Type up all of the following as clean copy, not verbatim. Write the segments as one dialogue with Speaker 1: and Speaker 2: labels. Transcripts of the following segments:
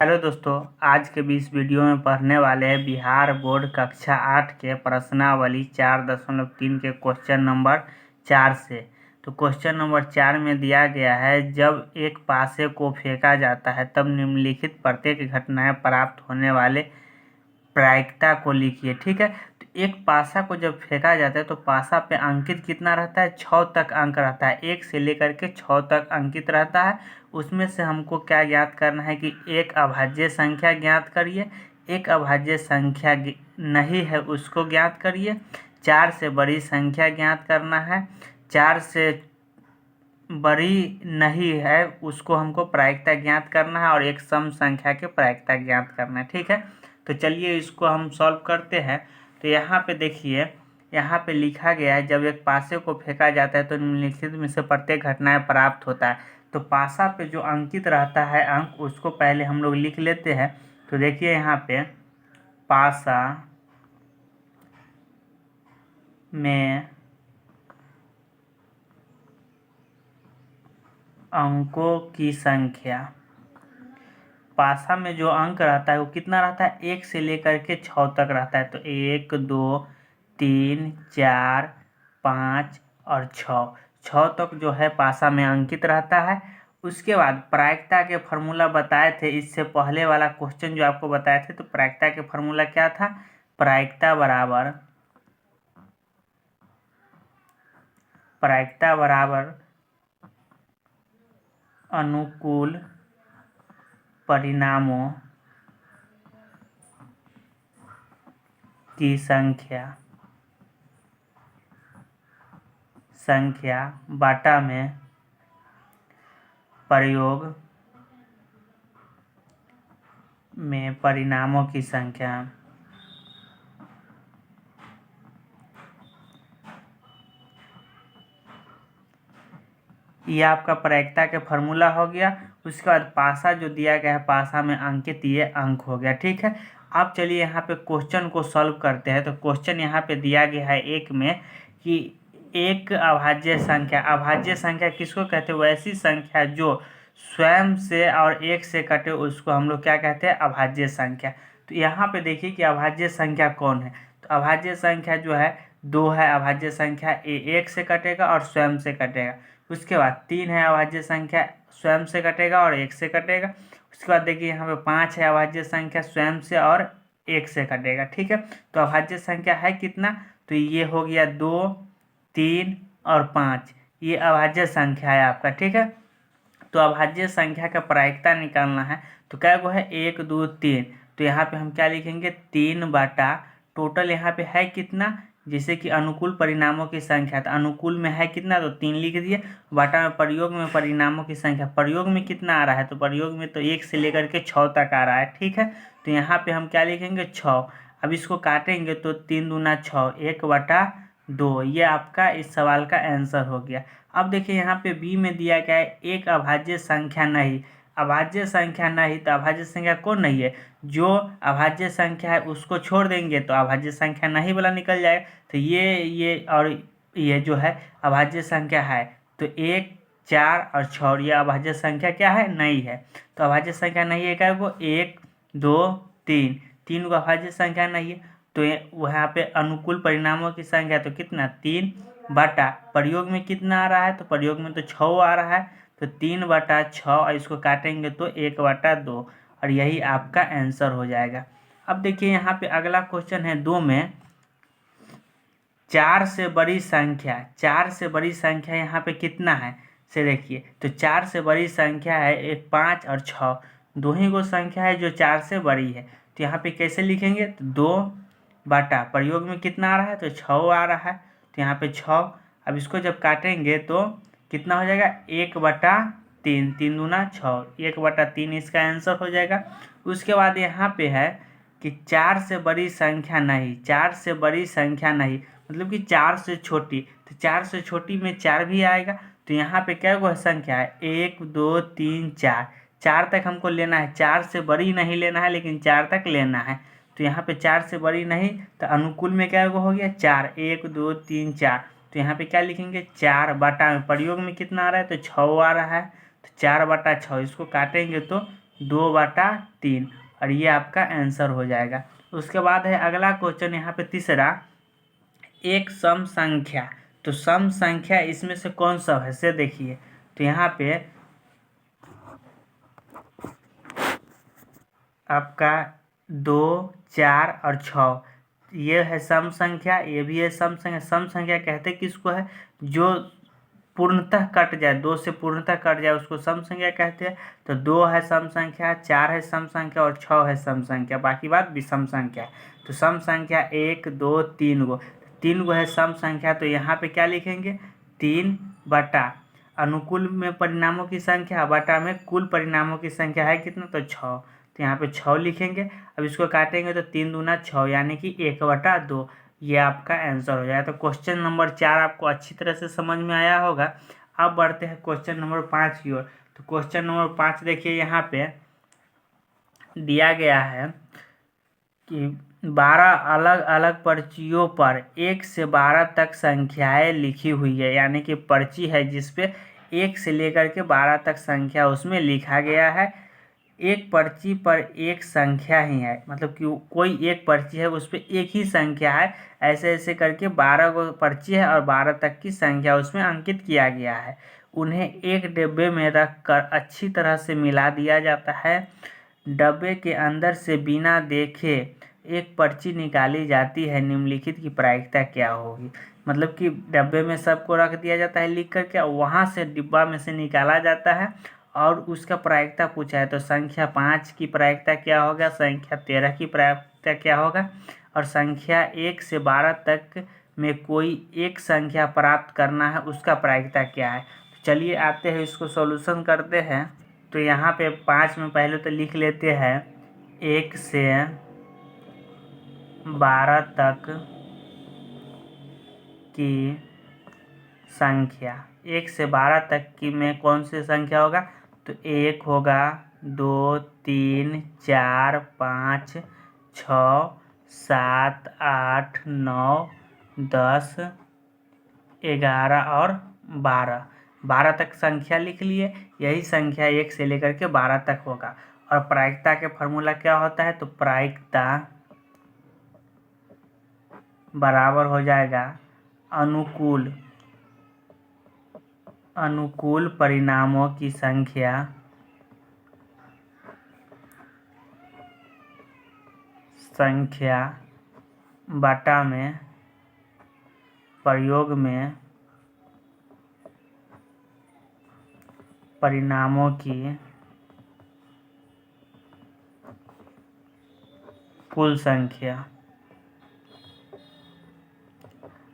Speaker 1: Hello दोस्तों, आज के भी इस वीडियो में पढ़ने वाले हैं बिहार बोर्ड कक्षा 8 के प्रश्नावली 4.3 के क्वेश्चन नंबर 4 से। तो क्वेश्चन नंबर 4 में दिया गया है, जब एक पासे को फेंका जाता है तब निम्नलिखित प्रत्येक घटनाएं प्राप्त होने वाले प्रायिकता को लिखिए। ठीक है, तो एक पासा को जब फेंका जाता है तो पासा पे अंकित कितना रहता है, 6 तक अंक रहता है। 1 से लेकर के 6 तक अंकित रहता है। उसमें से हमको क्या ज्ञात करना है कि एक अभाज्य संख्या ज्ञात करिए, एक अभाज्य संख्या नहीं है उसको ज्ञात करिए, 4 से बड़ी संख्या ज्ञात करना है, 4 से बड़ी नहीं है उसको हमको प्रायिकता ज्ञात करना है, और एक सम संख्या के प्रायिकता ज्ञात करना है। ठीक है, तो चलिए इसको हम सॉल्व करते हैं। तो यहाँ पे देखिए, यहाँ पे लिखा गया है, जब एक पासे को फेंका जाता है तो निम्नलिखित में से प्रत्येक घटनाएं प्राप्त होता है। तो पासा पे जो अंकित रहता है अंक, उसको पहले हम लोग लिख लेते हैं। तो देखिए यहाँ पे पासा में अंकों की संख्या, पासा में जो अंक रहता है वो कितना रहता है, 1 से लेकर के 6 तक रहता है। तो 1 2 3 4 5 और 6 तक जो है पासा में अंकित रहता है। उसके बाद प्रायिकता के फार्मूला बताए थे, इससे पहले वाला क्वेश्चन जो आपको बताए थे, तो प्रायिकता के फार्मूला क्या था, प्रायिकता बराबर अनुकूल परिणामों की संख्या बाटा में प्रयोग में परिणामों की संख्या। ये आपका प्रायिकता के फार्मूला हो गया। उसके बाद पासा जो दिया गया है, पासा में अंकित ये अंक हो गया। ठीक है, अब चलिए यहाँ पे क्वेश्चन को सॉल्व करते हैं। तो क्वेश्चन यहाँ पे दिया गया है एक में कि एक अभाज्य संख्या किसको कहते हैं, वैसी संख्या जो स्वयं से और 1 से कटे उसको हम लोग क्या कहते हैं, अभाज्य संख्या। तो यहाँ पे देखिए कि अभाज्य संख्या कौन है। तो अभाज्य संख्या जो है 2 है अभाज्य संख्या, 1 से कटेगा और स्वयं से कटेगा। उसके बाद 3 है अभाज्य संख्या, स्वयं से कटेगा और 1 से कटेगा। उसके बाद देखिए यहाँ पे 5 है अभाज्य संख्या, स्वयं से और 1 से कटेगा। ठीक है, तो अभाज्य संख्या है कितना, तो ये हो गया 2 3 और 5, ये अभाज्य संख्या है आपका। ठीक है, तो अभाज्य संख्या का प्रायिकता निकालना है। तो क्या वो है, 1 2 3। तो यहाँ पे हम क्या लिखेंगे, 3 बाटा टोटल यहाँ पे है कितना, जैसे कि अनुकूल परिणामों की संख्या, तो अनुकूल में है कितना, तो 3 लिख दिए, बाटा में प्रयोग में परिणामों की संख्या, प्रयोग में कितना आ रहा है, तो प्रयोग में तो 1 से लेकर के 6 तक आ रहा है। ठीक है, तो यहाँ पे हम क्या लिखेंगे, 6। अब इसको काटेंगे तो 3 दूना 6, 1/2, ये आपका इस सवाल का आंसर हो गया। अब देखिए यहाँ पे बी में दिया गया है एक अभाज्य संख्या नहीं। अभाज्य संख्या नहीं, तो अभाज्य संख्या कौन नहीं है, जो अभाज्य संख्या है उसको छोड़ देंगे तो अभाज्य संख्या नहीं वाला निकल जाएगा। तो ये और ये जो है अभाज्य संख्या है, तो 1 4 और 6, ये अभाज्य संख्या क्या है, नहीं है। तो अभाज्य संख्या नहीं है क्या, वो 1 2 3 को अभाज्य संख्या नहीं है। तो वहाँ पे अनुकूल परिणामों की संख्या तो कितना, 3 बाटा प्रयोग में कितना आ रहा है, तो प्रयोग में तो 6 आ रहा है, तो 3/6, और इसको काटेंगे तो 1/2, और यही आपका आंसर हो जाएगा। अब देखिए यहाँ पे अगला क्वेश्चन है 2 में, 4 से बड़ी संख्या यहाँ पे कितना है, से देखिए। तो 4 से बड़ी संख्या है 5 और 6, दो ही को संख्या है जो 4 से बड़ी है। तो यहाँ पे कैसे लिखेंगे, तो 2 बाटा प्रयोग में कितना आ रहा है, तो 6 आ रहा है, तो यहाँ पे 6। अब इसको जब काटेंगे तो कितना हो जाएगा, 1/3, 3 दूना 6, 1/3 इसका आंसर हो जाएगा। उसके बाद यहाँ पे है कि 4 से बड़ी संख्या नहीं, मतलब कि 4 से छोटी, तो 4 से छोटी में 4 भी आएगा। तो यहाँ पे क्या वो संख्या है, 1 2 3 4, 4 तक हमको लेना है, 4 से बड़ी नहीं लेना है, लेकिन 4 तक लेना है। तो यहाँ पे 4 से बड़ी नहीं, तो अनुकूल में क्या हो गया, 4, 1 2 3 4। तो यहाँ पे क्या लिखेंगे, 4 बाटा में प्रयोग में कितना आ रहा है, तो 6 आ रहा है, तो 4/6, इसको काटेंगे तो 2/3 और ये आपका आंसर हो जाएगा। उसके बाद है अगला क्वेश्चन यहाँ पे तीसरा, एक सम संख्या। तो सम संख्या इसमें से कौन सा है से देखिए। तो यहाँ पे आपका 2, 4 और 6 ये है सम संख्या, ये भी है सम संख्या। सम संख्या कहते किसको है, जो पूर्णतः कट जाए, 2 से पूर्णतः कट जाए उसको सम संख्या कहते हैं। तो 2 है सम संख्या, 4 है सम संख्या और 6 है सम संख्या, बाकी बात विषम संख्या है। तो सम संख्या 1, 2, 3 गो, 3 गो है सम संख्या। तो यहाँ पे क्या लिखेंगे, 3 बटा अनुकूल में परिणामों की संख्या बटा में कुल परिणामों की संख्या है कितना, तो 6। तो यहाँ पे 6 लिखेंगे। अब इसको काटेंगे तो 3 दूना 6 यानी कि 1/2, ये आपका आंसर हो जाएगा। तो क्वेश्चन नंबर 4 आपको अच्छी तरह से समझ में आया होगा। अब बढ़ते हैं क्वेश्चन नंबर 5 की ओर। तो क्वेश्चन नंबर 5 देखिए, यहाँ पे दिया गया है कि 12 अलग अलग पर्चियों पर 1 से 12 तक संख्याएं लिखी हुई है, यानी कि पर्ची है जिसपे 1 से लेकर के 12 तक संख्या उसमें लिखा गया है। एक पर्ची पर एक संख्या ही है, मतलब कि कोई एक पर्ची है उस पर एक ही संख्या है। ऐसे ऐसे करके 12 गो पर्ची है और 12 तक की संख्या उसमें अंकित किया गया है। उन्हें एक डिब्बे में रख कर अच्छी तरह से मिला दिया जाता है। डब्बे के अंदर से बिना देखे एक पर्ची निकाली जाती है, निम्नलिखित की प्रायिकता क्या होगी। मतलब कि डब्बे में सबको रख दिया जाता है लिख करके, वहाँ से डिब्बा में से निकाला जाता है और उसका प्रायिकता पूछा है। तो संख्या 5 की प्रायिकता क्या होगा, संख्या 13 की प्रायिकता क्या होगा, और संख्या 1 से 12 तक में कोई एक संख्या प्राप्त करना है, उसका प्रायिकता क्या है। चलिए आते हैं इसको सॉल्यूशन करते हैं। तो यहाँ पे 5 में पहले तो लिख लेते हैं 1 से 12 तक की संख्या। 1 से 12 तक की में कौन सी संख्या होगा, तो 1 होगा, 2, 3, 4, 5, 6, 7, 8, 9, 10, 11 और 12। 12 तक संख्या लिख लिए, यही संख्या 1 से लेकर के 12 तक होगा। और प्रायिकता के फॉर्मूला क्या होता है, तो प्रायिकता बराबर हो जाएगा अनुकूल परिणामों की संख्या बटा में प्रयोग में परिणामों की कुल संख्या।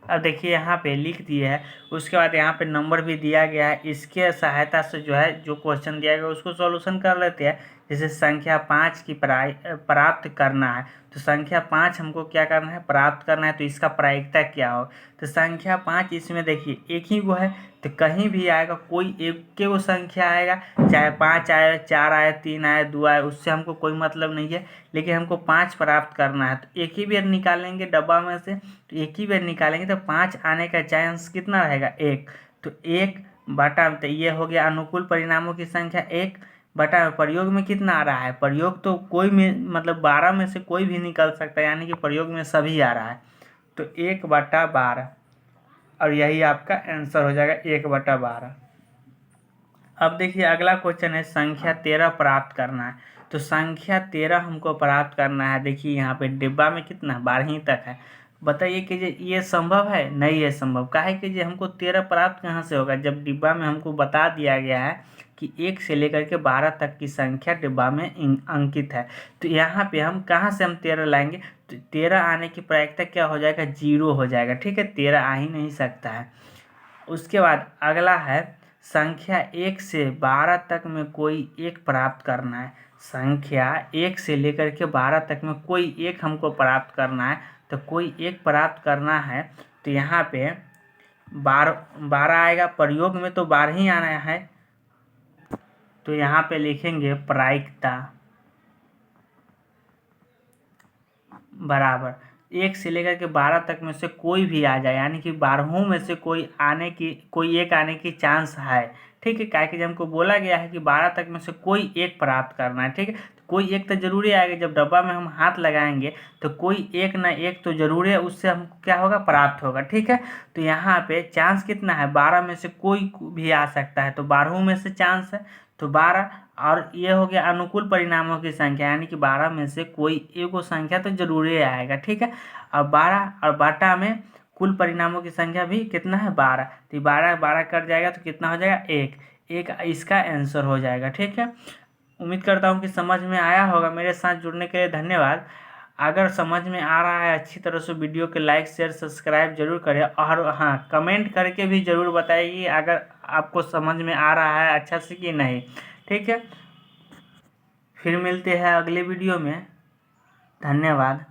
Speaker 1: अब देखिए यहाँ पे लिख दिए है, उसके बाद यहाँ पे नंबर भी दिया गया है। इसके सहायता से जो है जो क्वेश्चन दिया गया उसको सॉल्यूशन कर लेते हैं। जैसे संख्या 5 की प्राप्त करना है, तो संख्या 5 हमको क्या करना है, प्राप्त करना है। तो इसका प्रायिकता क्या हो, तो संख्या 5 इसमें देखिए एक ही वो है, तो कहीं भी आएगा कोई एक के वो संख्या आएगा, चाहे 5 आए, 4 आए, 3 आए, 2 आए, उससे हमको कोई मतलब नहीं है। लेकिन हमको 5 प्राप्त करना है, तो एक ही बार निकालेंगे डब्बा में से। तो एक ही बार निकालेंगे तो 5 आने का चांस कितना रहेगा, 1। तो 1 बटा, तो ये हो गया अनुकूल परिणामों की संख्या 1 बटा प्रयोग में कितना आ रहा है, प्रयोग तो कोई में मतलब 12 में से कोई भी निकल सकता है, यानी कि प्रयोग में सभी आ रहा है। तो 1/12 और यही आपका आंसर हो जाएगा 1/12। अब देखिए अगला क्वेश्चन है संख्या 13 प्राप्त करना है। तो संख्या 13 हमको प्राप्त करना है। देखिए यहाँ पे डिब्बा में कितना 12 तक है। बताइए कि ये संभव है, नहीं है संभव। काहे कि जे हमको 13 प्राप्त कहाँ से होगा, जब डिब्बा में हमको बता दिया गया है कि 1 से लेकर के 12 तक की संख्या डिब्बा में अंकित है। तो यहाँ पे हम कहाँ से हम 13 लाएंगे, तो 13 आने की प्रायिकता क्या हो जाएगा, 0 हो जाएगा। ठीक है, 13 आ ही नहीं सकता है। उसके बाद अगला है संख्या 1 से 12 तक में कोई एक प्राप्त करना है। संख्या 1 से लेकर के 12 तक में कोई एक हमको प्राप्त करना है। तो कोई एक प्राप्त करना है, तो यहाँ पे 12 आएगा, प्रयोग में तो 12 ही आना है। तो यहाँ पे लिखेंगे प्रायिकता बराबर 1 से लेकर के 12 तक में से कोई भी आ जाए, यानी कि 12 में से कोई एक आने की चांस है। ठीक है। क्या कि जब हमको बोला गया है कि 12 तक में से कोई एक प्राप्त करना है, ठीक है। तो कोई एक तो जरूरी आएगा, जब डब्बा में हम हाथ लगाएंगे तो कोई एक ना एक तो जरूरी है, उससे हमको क्या होगा, प्राप्त होगा, ठीक है। तो यहाँ पे चांस कितना है, 12 में से कोई भी आ सकता है, तो 12 में से चांस है तो 12। और ये हो गया अनुकूल परिणामों की संख्या, यानी कि 12 में से कोई एक संख्या तो जरूरी आएगा, ठीक है। और 12 और बाटा में कुल परिणामों की संख्या भी कितना है, 12। तो 12 12 कट जाएगा तो कितना हो जाएगा, एक। एक इसका आंसर हो जाएगा, ठीक है। उम्मीद करता हूँ कि समझ में आया होगा। मेरे साथ जुड़ने के लिए धन्यवाद। अगर समझ में आ रहा है अच्छी तरह से वीडियो के लाइक शेयर सब्सक्राइब जरूर करें, और हाँ कमेंट करके भी ज़रूर बताइए अगर आपको समझ में आ रहा है अच्छा से कि नहीं, ठीक है। फिर मिलते हैं अगले वीडियो में। धन्यवाद।